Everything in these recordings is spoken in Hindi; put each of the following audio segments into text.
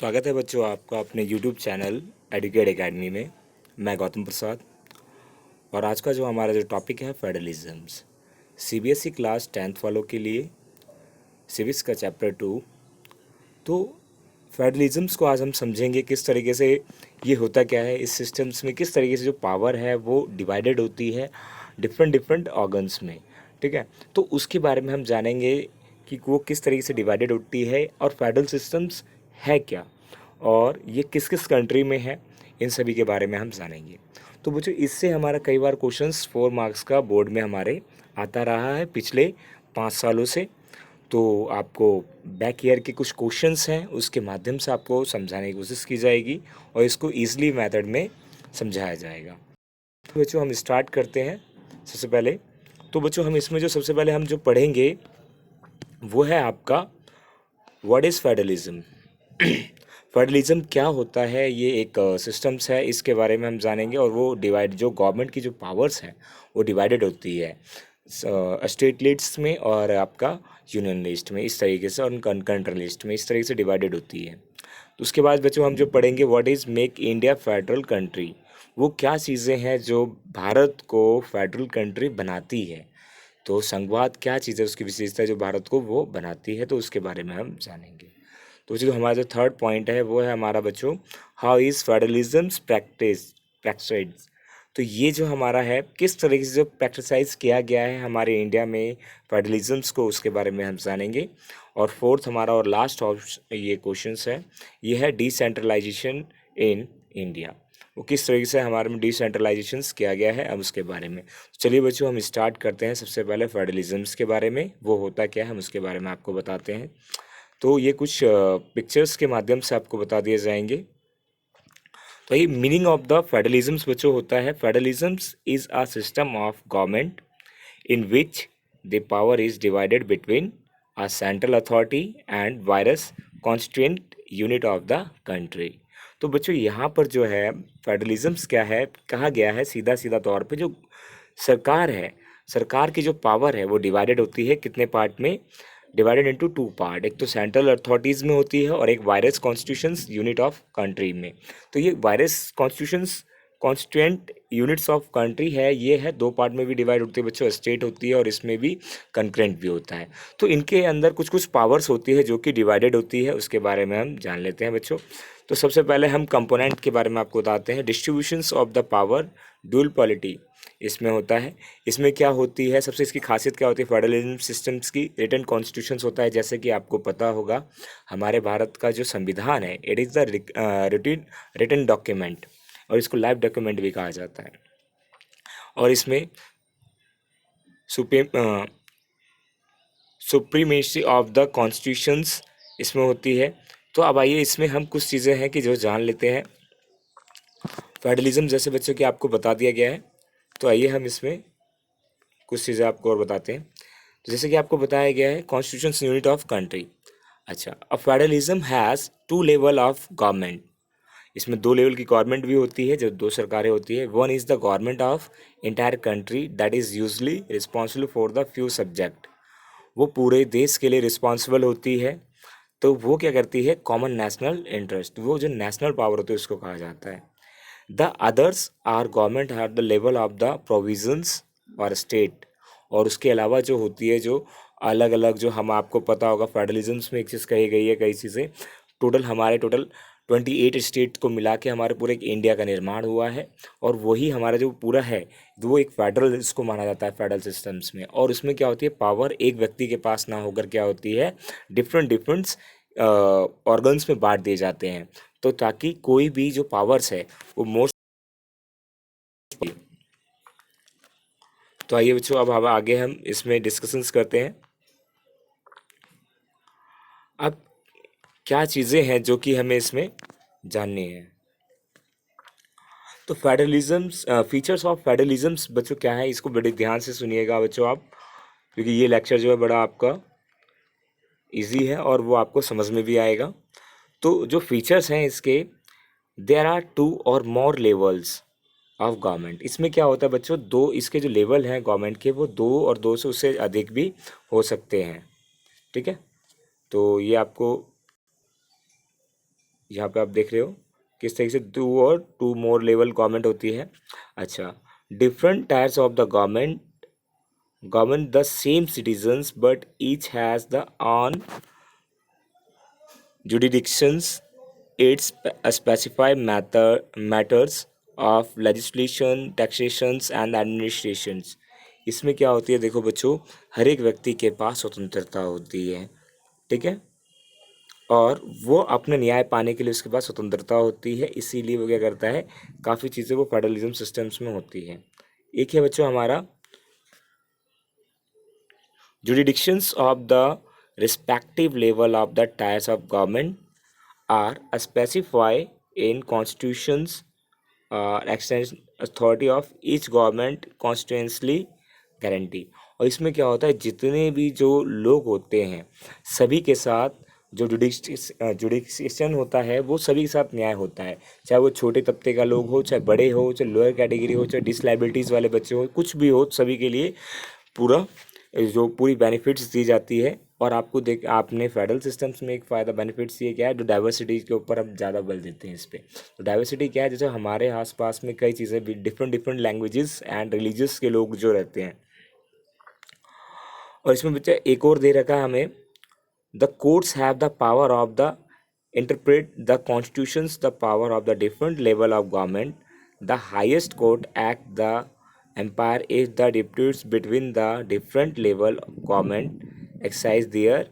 स्वागत है बच्चों आपका अपने YouTube चैनल एडुकेट एकेडमी में। मैं गौतम प्रसाद और आज का जो हमारा जो टॉपिक है फेडरलिज्म्स, CBSE क्लास 10th वालों के लिए सिविक्स का चैप्टर 2। तो फेडरलिज्म्स को आज हम समझेंगे किस तरीके से ये होता क्या है, इस सिस्टम्स में किस तरीके से जो पावर है वो डिवाइडेड होती है डिफरेंट डिफरेंट ऑर्गन्स में। ठीक है, तो उसके बारे में हम जानेंगे कि वो किस तरीके से डिवाइडेड होती है और फेडरल सिस्टम्स है क्या और ये किस किस कंट्री में है, इन सभी के बारे में हम जानेंगे। तो बच्चों इससे हमारा कई बार क्वेश्चंस 4 मार्क्स का बोर्ड में हमारे आता रहा है पिछले 5 सालों से। तो आपको बैक ईयर के कुछ क्वेश्चंस हैं उसके माध्यम से आपको समझाने की कोशिश की जाएगी और इसको ईजिली मेथड में समझाया जाएगा। तो बच्चों हम स्टार्ट करते हैं सबसे पहले। तो बच्चों हम इसमें जो सबसे पहले हम जो पढ़ेंगे वो है आपका व्हाट इज़ फेडरलिज्म। फेडरलिज्म क्या होता है, ये एक सिस्टम्स है, इसके बारे में हम जानेंगे। और वो डिवाइड जो गवर्नमेंट की जो पावर्स हैं वो डिवाइडेड होती है स्टेट लिस्ट में और आपका यूनियन लिस्ट में, इस तरीके से, और कंट्री लिस्ट में, इस तरीके से डिवाइडेड होती है। तो उसके बाद बच्चों हम जो पढ़ेंगे what is make India federal country, वो क्या चीज़ें हैं जो भारत को फेडरल कंट्री बनाती है। तो संघवाद क्या चीज़ है, उसकी विशेषता जो भारत को वो बनाती है, तो उसके बारे में हम जानेंगे। तो जो हमारा जो थर्ड पॉइंट है वो है हमारा बच्चों हाउ इज़ फेडरलिज्म्स प्रैक्टिस्ड। तो ये जो हमारा है किस तरीके से जो प्रैक्टिसाइज किया गया है हमारे इंडिया में फेडरलिज्म्स को, उसके बारे में हम जानेंगे। और फोर्थ हमारा और लास्ट ऑप्शन ये क्वेश्चंस है, ये है डिसेंट्रलाइजेशन इन इंडिया, वो किस तरीके से हमारे में डिसेंट्रलाइजेशन किया गया है, अब उसके बारे में। चलिए बच्चों हम स्टार्ट करते हैं। सबसे पहले फेडरलिज्म्स के बारे में, वो होता क्या है हम उसके बारे में आपको बताते हैं। तो ये कुछ पिक्चर्स के माध्यम से आपको बता दिए जाएंगे। तो ये मीनिंग ऑफ द फेडरलिज्म्स बच्चों होता है, federalisms is a system of government in which the power is divided between a central authority and various constituent unit of the country. तो बच्चों यहाँ पर जो है फेडरलिज्म्स क्या है, कहा गया है सीधा सीधा तौर पे जो सरकार है, सरकार की जो पावर है वो डिवाइडेड होती है कितने पार्ट में, डिवाइडेड इनटू 2 पार्ट। एक तो सेंट्रल अथॉरिटीज़ में होती है और एक virus constitutions unit of country में। तो ये virus constitutions constituent units of country है, ये है 2 पार्ट में भी डिवाइड होती है बच्चों, स्टेट होती है और इसमें भी कंकरेंट भी होता है। तो इनके अंदर कुछ कुछ पावर्स होती है जो कि डिवाइडेड होती है, उसके बारे में हम जान लेते हैं बच्चों। तो सबसे पहले हम कंपोनेंट के बारे में आपको बताते हैं। Distributions of the power dual polity इसमें होता है। इसमें क्या होती है, सबसे इसकी खासियत क्या होती है फेडरलिज्म सिस्टम्स की, रिटन कॉन्स्टिट्यूशंस होता है। जैसे कि आपको पता होगा हमारे भारत का जो संविधान है it is the written document और इसको लाइव डॉक्यूमेंट भी कहा जाता है। और इसमें सुप्रीमेसी ऑफ द कॉन्स्टिट्यूशंस इसमें होती है। तो अब आइए इसमें हम कुछ चीज़ें हैं कि जो जान लेते हैं। फेडरलिज्म जैसे बच्चों की आपको बता दिया गया है, तो आइए हम इसमें कुछ चीज़ें आपको और बताते हैं। तो जैसे कि आपको बताया गया है कॉन्स्टिट्यूशन यूनिट ऑफ कंट्री। अच्छा, a federalism has 2 level of government, इसमें 2 लेवल की गवर्नमेंट भी होती है, जो 2 सरकारें होती है। One is the government of entire country that is usually responsible for the few subject, वो पूरे देश के लिए रिस्पॉन्सिबल होती है। तो वो क्या करती है, कॉमन नेशनल इंटरेस्ट, वो जो नेशनल पावर होती है उसको कहा जाता है। The others are government at the level of the provisions और स्टेट, और उसके अलावा जो होती है जो अलग अलग, जो हम आपको पता होगा फेडरलिज्म्स में एक चीज़ कही गई है, कई चीज़ें टोटल 28 स्टेट को मिला के हमारे पूरे एक इंडिया का निर्माण हुआ है। और वही हमारा जो पूरा है वो एक फेडरल इसको माना जाता है फेडरल सिस्टम्स में। और उसमें क्या होती है, पावर एक व्यक्ति के पास ना होकर क्या होती है, डिफरेंट डिफरेंट ऑर्गन्स में बांट दिए जाते हैं। तो ताकि कोई भी जो पावर्स है वो मोस्ट। तो आइए बच्चों अब आगे हम इसमें डिस्कशंस करते हैं। अब क्या चीज़ें हैं जो कि हमें इसमें जाननी है। तो फेडरलिज्म्स, फीचर्स ऑफ फेडरलिज्म्स बच्चों क्या है, इसको बड़े ध्यान से सुनिएगा बच्चों आप, क्योंकि ये लेक्चर जो है बड़ा आपका इजी है और वो आपको समझ में भी आएगा। तो जो फीचर्स हैं इसके, देयर आर 2 और मोर लेवल्स ऑफ गवर्नमेंट। इसमें क्या होता है बच्चों, 2 इसके जो लेवल हैं गवर्नमेंट के वो 2 और 2 से उससे अधिक भी हो सकते हैं। ठीक है, तो ये आपको यहाँ पे आप देख रहे हो किस तरीके से टू मोर लेवल गवर्नमेंट होती है। अच्छा, different tyres of the government the same citizens but each has the on jurisdictions. It specify matters of legislation, taxations and administrations. इसमें क्या होती है, देखो बच्चों, हर एक व्यक्ति के पास स्वतंत्रता होती है, ठीक है, और वो अपने न्याय पाने के लिए उसके पास स्वतंत्रता होती है, इसीलिए वो क्या करता है, काफ़ी चीज़ें वो फेडरलिज्म सिस्टम्स में होती है। एक है बच्चों हमारा jurisdictions of the respective level of the tiers of government are specified in constitutions or extends authority of each government constitutionally guarantee। और इसमें क्या होता है, जितने भी जो लोग होते हैं सभी के साथ जो जुडिक्शन होता है वो सभी के साथ न्याय होता है, चाहे वो छोटे तबके का लोग हो, चाहे बड़े हो, चाहे लोअर कैटेगरी हो, चाहे डिसलाइबिलिटीज़ वाले बच्चे हो, कुछ भी हो, सभी के लिए पूरा जो पूरी बेनिफिट्स दी जाती है। और आपको देख आपने फेडरल सिस्टम्स में एक फ़ायदा बेनिफिट्स ये क्या है, जो डाइवर्सिटी के ऊपर हम ज़्यादा बल देते हैं इस पर। तो डाइवर्सिटी क्या है, जैसे हमारे आसपास में कई चीज़ें different different languages and religious के लोग जो रहते हैं। और इसमें बच्चा एक और दे रखा है हमें, the courts have the power of the interpret the constitutions the power of the different level of government the highest court act the umpire is the disputes between the different level of government exercise their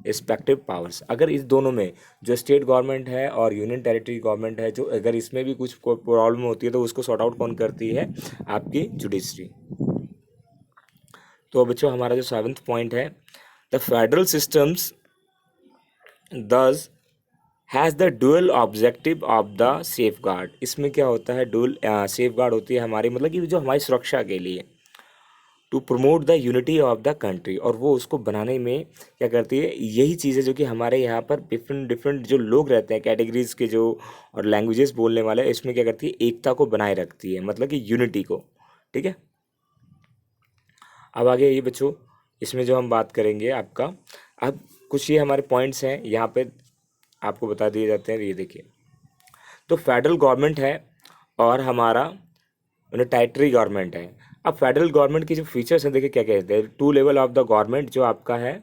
respective powers. अगर इस दोनों में जो स्टेट गवर्नमेंट है और यूनियन टेरिटरी गवर्नमेंट है, जो अगर इसमें भी कुछ प्रॉब्लम होती है तो उसको सॉर्ट आउट कौन करती है, आपकी जुडिशरी। तो बच्चों हमारा जो 7th पॉइंट है, द फेडरल सिस्टम्स दस has the dual objective of the safe guard. इसमें क्या होता है, डुअल सेफ गार्ड होती है हमारी, मतलब कि जो हमारी सुरक्षा के लिए, to promote the unity of the country. और वो उसको बनाने में क्या करती है, यही चीज़ें जो कि हमारे यहाँ पर डिफरेंट डिफरेंट जो लोग रहते हैं कैटेगरीज के जो और लैंग्वेजेस बोलने वाले, इसमें क्या करती है, एकता को बनाए रखती है, मतलब कि यूनिटी को, ठीक है। अब आगे ये बच्चों, इसमें जो हम बात करेंगे आपका, अब कुछ ये हमारे पॉइंट्स हैं यहाँ पे आपको बता दिए जाते हैं। ये देखिए, तो फेडरल गवर्नमेंट है और हमारा यूनिटरी गवर्नमेंट है। अब फेडरल गवर्नमेंट के जो फीचर्स हैं देखिए क्या कहते हैं, two level of the government जो आपका है,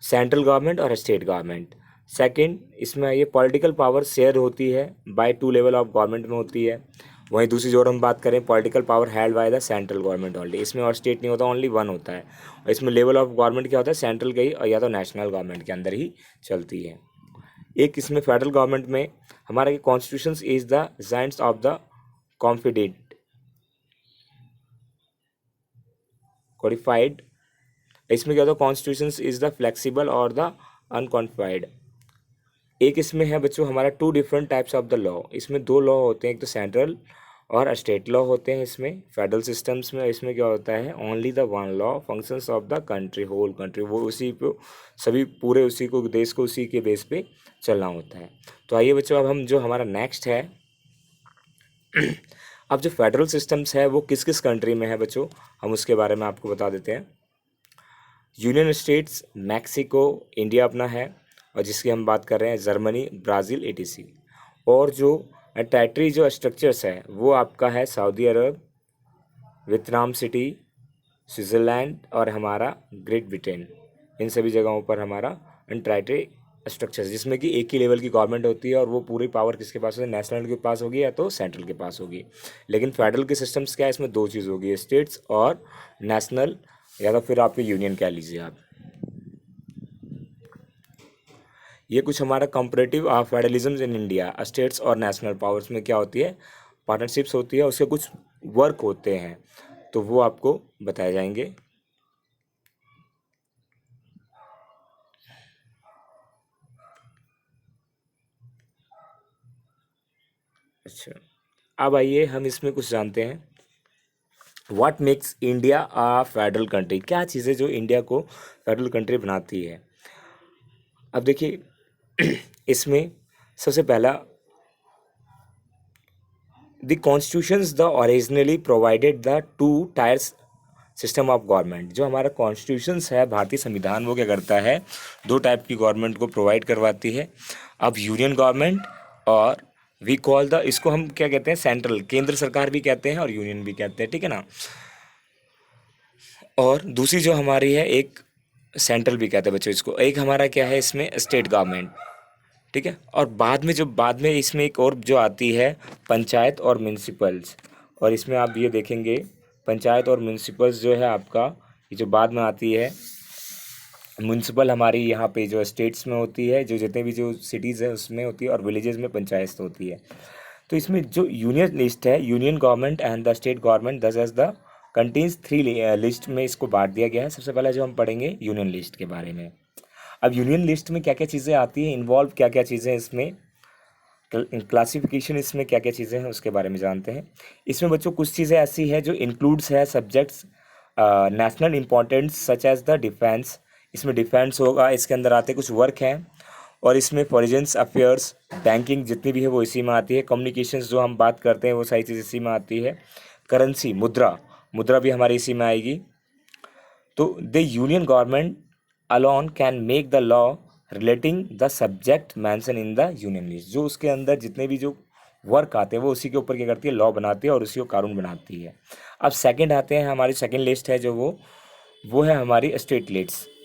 सेंट्रल गवर्नमेंट और स्टेट गवर्नमेंट। सेकंड, इसमें ये पॉलिटिकल पावर शेयर होती है by two level of government में होती है। वहीं दूसरी जोर हम बात करें, political power held by the central government only. इसमें और स्टेट नहीं होता, ओनली वन होता है। और इसमें लेवल ऑफ गवर्नमेंट क्या होता है, सेंट्रल का ही और या तो नेशनल गवर्नमेंट के अंदर ही चलती है। एक इसमें फेडरल गवर्नमेंट में हमारा constitution is the science of the confident codified. इसमें क्या होता है, कॉन्स्टिट्यूशन इज द फ्लेक्सिबल और द अनकॉन्फाइड। एक इसमें है बच्चों हमारा two different types of the law. इसमें दो लॉ होते हैं, एक तो सेंट्रल और स्टेट लॉ होते हैं इसमें फेडरल सिस्टम्स में। इसमें क्या होता है, only the one law functions of the country, whole country, वो उसी पे सभी पूरे उसी को देश को उसी के बेस पे चलना होता है। तो आइए बच्चों, अब हम जो हमारा नेक्स्ट है, अब जो फेडरल सिस्टम्स है वो किस किस कंट्री में है बच्चों, हम उसके बारे में आपको बता देते हैं। यूनियन स्टेट्स, मैक्सिको, इंडिया अपना है, और जिसकी हम बात कर रहे हैं जर्मनी, ब्राज़ील, etc। और जो टेरिटरी जो स्ट्रक्चर्स है वो आपका है सऊदी अरब, वियतनाम सिटी, स्विट्ज़रलैंड और हमारा ग्रेट ब्रिटेन। इन सभी जगहों पर हमारा टेरिटरी स्ट्रक्चर्स, जिसमें कि एक ही लेवल की गवर्नमेंट होती है और वो पूरी पावर किसके पास होती है, नेशनल के पास होगी या तो सेंट्रल के पास होगी। लेकिन फेडरल के सिस्टम्स क्या है, इसमें दो चीज़ होगी, स्टेट्स और नेशनल, या तो फिर आपके यूनियन कह लीजिए आप। ये कुछ हमारा comparative federalism in India, states और नेशनल पावर्स में क्या होती है, पार्टनरशिप्स होती है, उसके कुछ वर्क होते हैं, तो वो आपको बताए जाएंगे। अच्छा, अब आइए हम इसमें कुछ जानते हैं, what makes India a federal country. क्या चीज़ें जो इंडिया को फेडरल कंट्री बनाती है। अब देखिए इसमें सबसे पहला, the constitutions the originally provided the two tyres system of government. जो हमारा कॉन्स्टिट्यूशंस है, भारतीय संविधान, वो क्या करता है, दो टाइप की गवर्नमेंट को प्रोवाइड करवाती है। अब यूनियन गवर्नमेंट और वी कॉल द, इसको हम क्या कहते हैं, सेंट्रल, केंद्र सरकार भी कहते हैं और यूनियन भी कहते हैं, ठीक है ना। और दूसरी जो हमारी है, एक सेंट्रल भी कहते हैं बच्चों इसको, एक हमारा क्या है इसमें, स्टेट गवर्नमेंट, ठीक है। और बाद में इसमें एक और जो आती है, पंचायत और म्यूनसिपल्स। और इसमें आप ये देखेंगे, पंचायत और म्यूनसिपल्स जो है आपका, ये जो बाद में आती है, म्यूनसिपल हमारी यहाँ पे जो स्टेट्स में होती है, जो जितने भी जो सिटीज़ हैं उसमें होती है, और विलेजेस में पंचायत होती है। तो इसमें जो यूनियन लिस्ट है, union government and the state government this as the contains three list में इसको बांट दिया गया है। सबसे पहले जो हम पढ़ेंगे यूनियन लिस्ट के बारे में। अब यूनियन लिस्ट में क्या क्या चीज़ें आती हैं, इन्वॉल्व क्या क्या चीज़ें इसमें, क्लासिफिकेशन इसमें क्या क्या चीज़ें हैं उसके बारे में जानते हैं। इसमें बच्चों कुछ चीज़ें ऐसी है जो इंक्लूड्स है subjects national importance such as the defence, इसमें डिफेंस होगा, इसके अंदर आते कुछ वर्क हैं। और इसमें फॉरेन अफेयर्स, बैंकिंग जितनी भी है वो इसी में आती है। कम्युनिकेशंस जो हम बात करते हैं वो सारी चीज़ इसी में आती है। करेंसी, मुद्रा, मुद्रा भी हमारी इसी में आएगी। तो the union government alone can make the law relating the subject mentioned in the union list, जो उसके अंदर जितने भी जो वर्क आते हैं वो उसी के ऊपर क्या करती है, लॉ बनाती है और उसी को कानून बनाती है। अब सेकंड आते हैं, हमारी सेकंड लिस्ट है जो वो है हमारी स्टेट लिस्ट।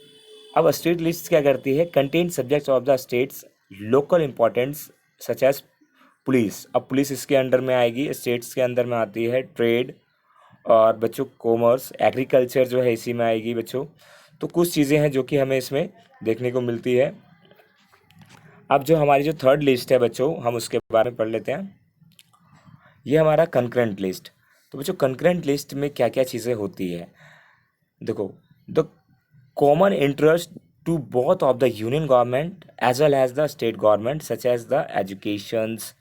अब स्टेट लिस्ट क्या करती है, contain subjects of the states local importance such as police. अब पुलिस इसके अंडर में आएगी, स्टेट्स के अंदर में आती है ट्रेड, और बच्चों कॉमर्स, एग्रीकल्चर जो है इसी में आएगी बच्चों। तो कुछ चीज़ें हैं जो कि हमें इसमें देखने को मिलती है। अब जो हमारी जो थर्ड लिस्ट है बच्चों, हम उसके बारे में पढ़ लेते हैं। ये हमारा कंकरेंट लिस्ट। तो बच्चों कंकरेंट लिस्ट में क्या क्या चीज़ें होती है, देखो, the common interest to both of the union government as well as the state government such as the educations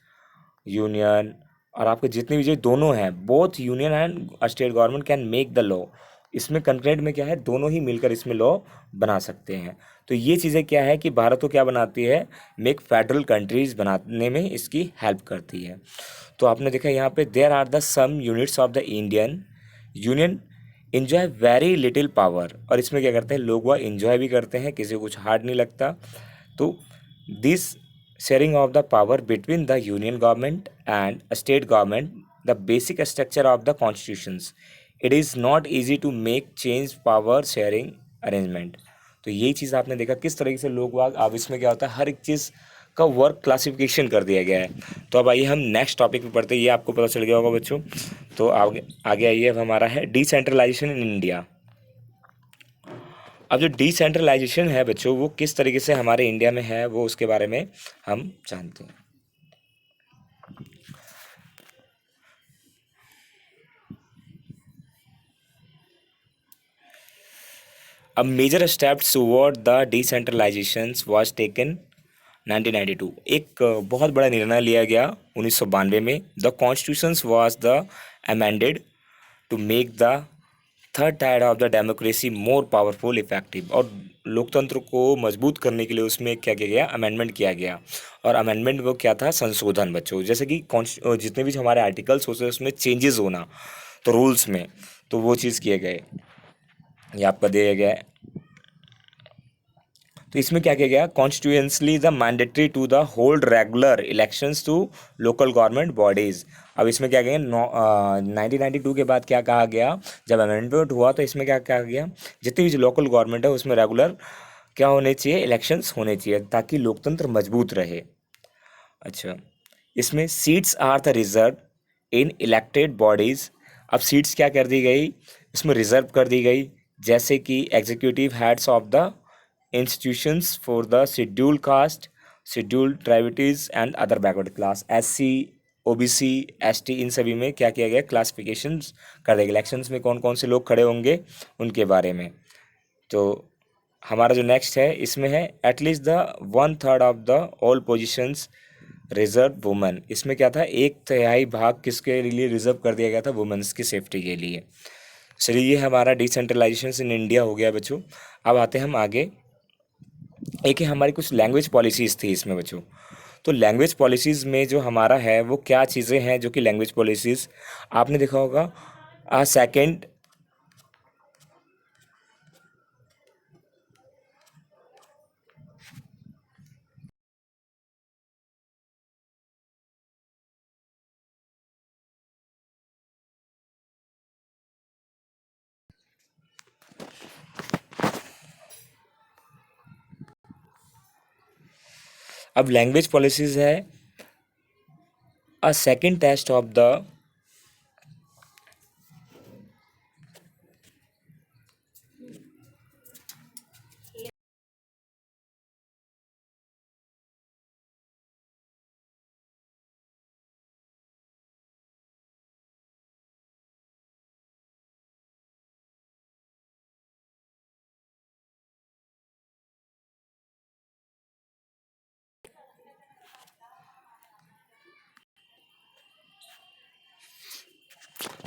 union, और आपके जितने भी जो दोनों हैं, both union and state government can make the law. इसमें कंकरेंट में क्या है, दोनों ही मिलकर इसमें लॉ बना सकते हैं। तो ये चीज़ें क्या है कि भारत को क्या बनाती है, मेक फेडरल कंट्रीज बनाने में इसकी हेल्प करती है। तो आपने देखा यहाँ पे, there are the some units of the Indian union enjoy very little power, और इसमें क्या करते हैं, लोग वह इन्जॉय भी करते हैं, किसी को कुछ हार्ड नहीं लगता। तो this sharing of the power between the union government and a state government the basic structure of the constitutions, it is not easy to make change power sharing arrangement। तो यही चीज़ आपने देखा किस तरीके से लोग वाग, अब इसमें क्या होता है, हर एक चीज़ का वर्क क्लासिफिकेशन कर दिया गया है। तो अब आइए हम नेक्स्ट टॉपिक पे पढ़ते हैं, ये आपको पता चल गया होगा बच्चों। तो आगे आगे आइए, अब हमारा है डिसेंट्रलाइजेशन इन इंडिया। अब जो डिसेंट्रलाइजेशन है बच्चों, वो किस तरीके से हमारे इंडिया में है, वो उसके बारे में हम जानते हैं। A major steps toward the decentralization was taken 1992। एक बहुत बड़ा निर्णय लिया गया 1992 में। The constitution was the amended to make the third tier of the democracy more powerful effective, और लोकतंत्र को मजबूत करने के लिए उसमें क्या किया गया, अमेंडमेंट किया गया। और अमेंडमेंट वो क्या था, संशोधन बच्चों, जैसे कि जितने भी हमारे आर्टिकल्स होते हैं उसमें चेंजेस होना, तो रूल्स में, तो वो चीज़ किए गए, ये आपका दिया गया है। तो इसमें क्या किया गया, constitutionally the mandatory to the hold regular elections to local government bodies. अब इसमें क्या गया, 1992 के बाद क्या कहा गया, जब अमेंडमेंट हुआ तो इसमें क्या कहा गया, जितनी भी जो लोकल गवर्नमेंट है उसमें रेगुलर क्या होने चाहिए, इलेक्शंस होने चाहिए, ताकि लोकतंत्र मजबूत रहे। अच्छा, इसमें seats are the reserve in elected bodies. अब सीट्स क्या कर दी गई, इसमें रिजर्व कर दी गई, जैसे कि executive heads of the institutions for the scheduled caste, scheduled tribes and other backward class, SC, OBC, ST, इन सभी में क्या किया गया, क्लासिफिकेशंस कर देगा। इलेक्शंस में कौन कौन से लोग खड़े होंगे उनके बारे में। तो हमारा जो नेक्स्ट है इसमें है, at least the one third of the all positions reserve women. इसमें क्या था, एक तिहाई भाग किसके लिए रिजर्व कर दिया गया था, वुमेन्स की सेफ्टी के लिए। चलिए, ये हमारा डिसेंट्रलाइजेशन इन इंडिया हो गया बच्चों। अब आते हैं हम आगे, एक है हमारी कुछ लैंग्वेज पॉलिसीज़ थी इसमें बच्चों। तो लैंग्वेज पॉलिसीज़ में जो हमारा है वो क्या चीज़ें हैं, जो कि लैंग्वेज पॉलिसीज़ आपने देखा होगा, सेकेंड अब लैंग्वेज पॉलिसीज है a second test of the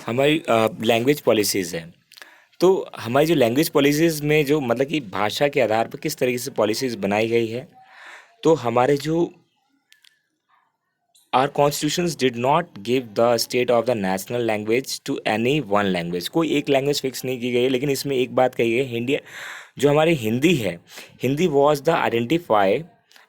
हमारी लैंग्वेज पॉलिसीज़ है। तो हमारी जो लैंग्वेज पॉलिसीज़ में जो मतलब कि भाषा के आधार पर किस तरीके से पॉलिसीज़ बनाई गई है, तो हमारे जो are constitutions did not give the state of the national language to any one language, कोई एक लैंग्वेज फिक्स नहीं की गई है। लेकिन इसमें एक बात कही गई, इंडिया जो हमारी हिंदी है, Hindi was the identify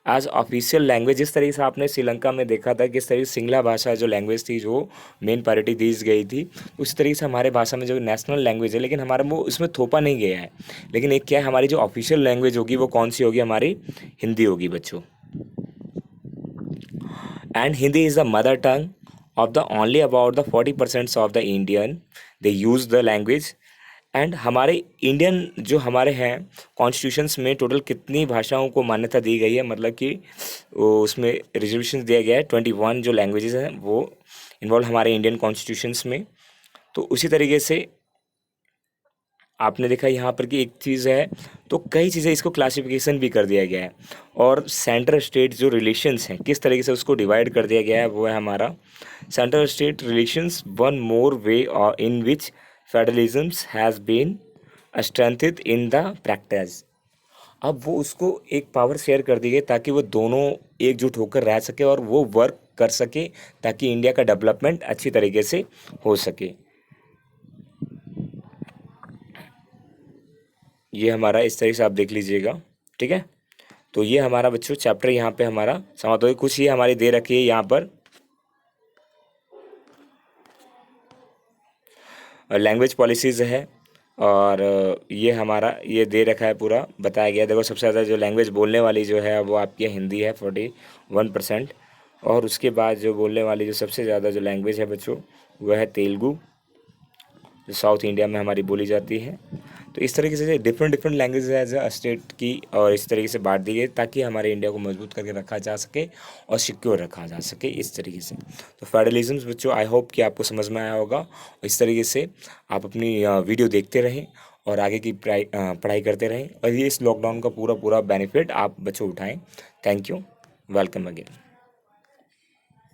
as official language. जिस तरीके से आपने श्रीलंका में देखा था किस तरीके से सिंगला भाषा जो लैंग्वेज थी जो मेन प्रायोरिटी दी गई थी, उसी तरीके से हमारे भाषा में जो नेशनल लैंग्वेज है, लेकिन हमारा वो उसमें थोपा नहीं गया है। लेकिन एक क्या है, हमारी जो ऑफिशियल लैंग्वेज होगी वो कौन सी होगी, हमारी हिंदी होगी बच्चों। And Hindi is the mother tongue of the only about the 40% of the Indian. They use the language. And हमारे इंडियन जो हमारे हैं कॉन्स्टिट्यूशंस में टोटल कितनी भाषाओं को मान्यता दी गई है, मतलब कि उसमें रिजर्वेशन दिया गया है 21 जो लैंग्वेजेस हैं वो इन्वॉल्व हमारे इंडियन कॉन्स्टिट्यूशंस में। तो उसी तरीके से आपने देखा यहाँ पर कि एक चीज़ है, तो कई चीज़ें इसको क्लासिफिकेशन भी कर दिया गया है। और सेंटर स्टेट जो रिलेशंस हैं किस तरीके से उसको डिवाइड कर दिया गया है, वो है हमारा centre state relations one more way in which federalisms has been strengthened in the practice. अब वो उसको एक पावर शेयर कर दी गई ताकि वो दोनों एकजुट होकर रह सके और वो वर्क कर सके ताकि इंडिया का डेवलपमेंट अच्छी तरीके से हो सके। ये हमारा इस तरीके से आप देख लीजिएगा, ठीक है। तो ये हमारा बच्चों चैप्टर यहाँ पे हमारा समाप्त हो गया। कुछ ये हमारी दे रखी है यहाँ पर लैंग्वेज पॉलिसीज़ है, और ये हमारा ये दे रखा है पूरा बताया गया। देखो सबसे ज़्यादा जो लैंग्वेज बोलने वाली जो है वो आपकी हिंदी है 41%, और उसके बाद जो बोलने वाली जो सबसे ज़्यादा जो लैंग्वेज है बच्चों वह है तेलुगु, जो साउथ इंडिया में हमारी बोली जाती है। तो इस तरीके से different different language as a state की और इस तरीके से बांट दी गई ताकि हमारे इंडिया को मजबूत करके रखा जा सके और सिक्योर रखा जा सके इस तरीके से। तो फेडरलिज्म बच्चों आई होप कि आपको समझ में आया होगा, और इस तरीके से आप अपनी वीडियो देखते रहें और आगे की पढ़ाई करते रहें, और ये इस लॉकडाउन का पूरा पूरा बेनिफिट आप बच्चों उठाएँ। Thank you, welcome again.